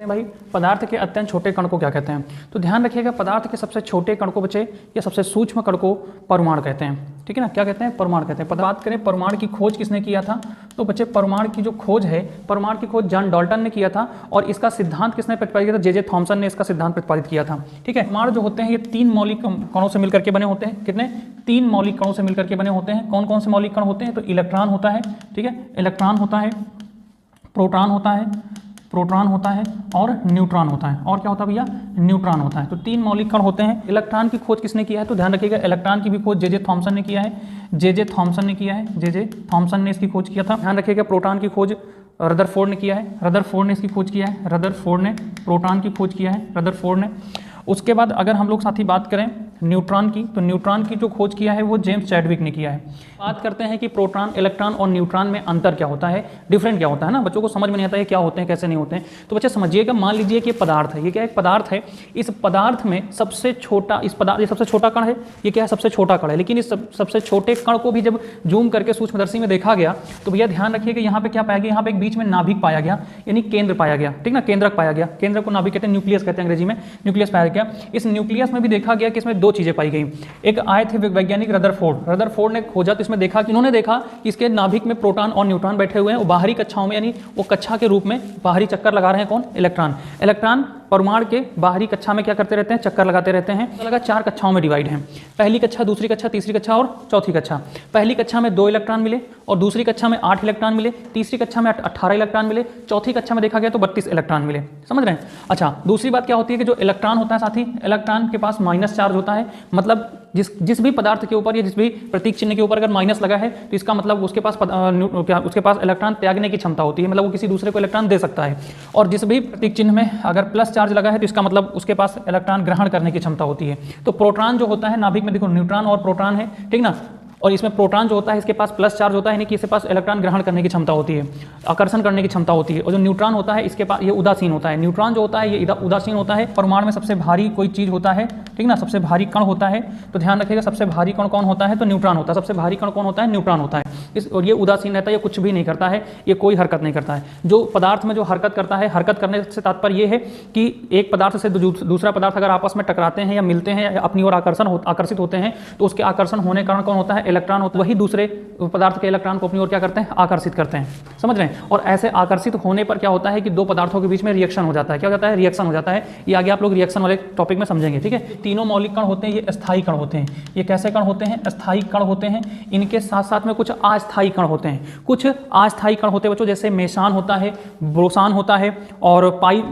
भाई पदार्थ के अत्यंत छोटे कण को क्या कहते हैं? तो ध्यान रखिएगा, पदार्थ के सबसे छोटे कण को बच्चे या सबसे सूक्ष्म कण को परमाणु कहते हैं। ठीक है ना, क्या कहते हैं? परमाणु कहते हैं। बात करें परमाणु की खोज किसने किया था, तो बच्चे परमाणु की जो खोज है, परमाणु की खोज जॉन डाल्टन ने किया था और इसका सिद्धांत किसने प्रतिपादित किया था? जे थॉमसन ने इसका सिद्धांत प्रतिपादित किया था। ठीक है, परमाणु जो होते हैं ये 3 मौलिक कणों से मिलकर के बने होते हैं। कितने? 3 मौलिक कणों से मिलकर के बने होते हैं। कौन कौन से मौलिक कण होते हैं? तो इलेक्ट्रॉन होता है, ठीक है, इलेक्ट्रॉन होता है, प्रोटॉन होता है, प्रोटॉन होता है और न्यूट्रॉन होता है। और क्या होता है भैया? न्यूट्रॉन होता है। तो 3 मौलिक कण होते हैं। इलेक्ट्रॉन की खोज किसने किया है? तो ध्यान रखिएगा, इलेक्ट्रॉन की भी खोज जे थॉमसन ने किया है। जे थॉमसन ने किया है, जे थॉमसन ने इसकी खोज किया था। ध्यान रखिएगा, प्रोटॉन की खोज रदरफोर्ड ने किया है, रदरफोर्ड ने इसकी खोज किया है, रदरफोर्ड ने प्रोटॉन की खोज किया है, रदरफोर्ड ने। उसके बाद अगर हम लोग साथी बात करें न्यूट्रॉन की, तो न्यूट्रॉन की जो खोज किया है वो जेम्स चैडविक ने किया है। बात करते हैं कि प्रोटॉन, इलेक्ट्रॉन और न्यूट्रॉन में अंतर क्या होता है, डिफरेंट क्या होता है ना। बच्चों को समझ में नहीं आता है क्या होते हैं कैसे नहीं होते हैं। तो बच्चे समझिएगा, मान लीजिए कि पदार्थ है, ये क्या एक पदार्थ है। इस पदार्थ में सबसे छोटा, इस पदार्थ ये सबसे छोटा कण है, ये क्या है? सबसे छोटा कण है। लेकिन इस सबसे छोटे कण को भी जब जूम करके सूक्ष्मदर्शी में देखा गया तो भैया ध्यान रखिएगा, यहाँ पे क्या पाया गया? यहाँ पे एक बीच में नाभिक पाया गया, यानी केंद्र पाया गया। ठीक ना, केंद्रक पाया गया। केंद्र को नाभिक कहते हैं, न्यूक्लियस कहते हैं अंग्रेजी में, न्यूक्लियस पाया गया। इस न्यूक्लियस में भी देखा गया कि इसमें 2 चीजें पाई गई। एक आए थे वैज्ञानिक रदरफोर्ड ने खोजा, तो इसमें देखा कि इन्होंने देखा कि इसके नाभिक में प्रोटॉन और न्यूट्रॉन बैठे हुए हैं। वो बाहरी कक्षाओं में, यानी वो कक्षा के रूप में बाहरी चक्कर लगा रहे हैं। कौन? इलेक्ट्रॉन। इलेक्ट्रॉन परमाणु के बाहरी कक्षा में क्या करते रहते हैं? चक्कर लगाते रहते हैं। लगा 4 कक्षाओं में डिवाइड हैं, पहली कक्षा, दूसरी कक्षा, तीसरी कक्षा और चौथी कक्षा। पहली कक्षा में 2 इलेक्ट्रॉन मिले और दूसरी कक्षा में 8 इलेक्ट्रॉन मिले, तीसरी कक्षा में 18 इलेक्ट्रॉन मिले, चौथी कक्षा में देखा गया तो 32 इलेक्ट्रॉन मिले। समझ रहे हैं? अच्छा, दूसरी बात क्या होती है कि जो इलेक्ट्रॉन होता है साथी, इलेक्ट्रॉन के पास माइनस चार्ज होता है। मतलब जिस भी पदार्थ के ऊपर या जिस भी प्रतीक चिन्ह के ऊपर अगर माइनस लगा है तो इसका मतलब उसके पास इलेक्ट्रॉन त्यागने की क्षमता होती है, मतलब वो किसी दूसरे को इलेक्ट्रॉन दे सकता है। और जिस भी प्रतीक चिन्ह में अगर प्लस चार्ज लगा है तो इसका मतलब उसके पास इलेक्ट्रॉन ग्रहण करने की क्षमता होती है। तो प्रोटॉन जो होता है नाभिक में, देखो न्यूट्रॉन और प्रोटॉन है, ठीक ना, और इसमें प्रोटॉन जो होता है इसके पास प्लस चार्ज होता है, यानी कि इसके पास इलेक्ट्रॉन ग्रहण करने की क्षमता होती है, आकर्षण करने की क्षमता होती है। और जो न्यूट्रॉन होता है इसके पास ये उदासीन होता है। न्यूट्रॉन जो होता है ये उदासीन होता है। परमाणु में सबसे भारी कोई चीज़ होता है, ठीक ना, सबसे भारी कण होता है, तो ध्यान रखिएगा सबसे भारी कण कौन होता है? तो न्यूट्रॉन होता है। सबसे भारी कण कौन होता है? न्यूट्रॉन होता है। और ये उदासीन रहता है, ये कुछ भी नहीं करता है, ये कोई हरकत नहीं करता है। जो पदार्थ में जो हरकत करता है, हरकत करने से तात्पर्य ये है कि एक पदार्थ से दूसरा पदार्थ अगर आपस में टकराते हैं या मिलते हैं या अपनी ओर आकर्षित होते हैं तो उसके आकर्षण होने का कारण कौन होता है? इलेक्ट्रॉन होता है। वही दूसरे पदार्थ के इलेक्ट्रॉन को अपनी ओर क्या करते हैं? आकर्षित करते हैं। समझ रहे हैं? और ऐसे आकर्षित होने पर क्या होता है कि 2 पदार्थों के बीच में रिएक्शन हो जाता है। क्या हो जाता है? रिएक्शन हो जाता है। ये आगे आप लोग रिएक्शन वाले टॉपिक में समझेंगे। ठीक है, तीनों मौलिक कण होते हैं ये अस्थायी कण होते हैं। ये कैसे कण होते हैं? अस्थायी कण होते हैं। इनके साथ साथ में कुछ अस्थायी कण होते हैं। कुछ अस्थायी कण होते हैं बच्चों, जैसे मेसान होता है, बोसान होता है और पाई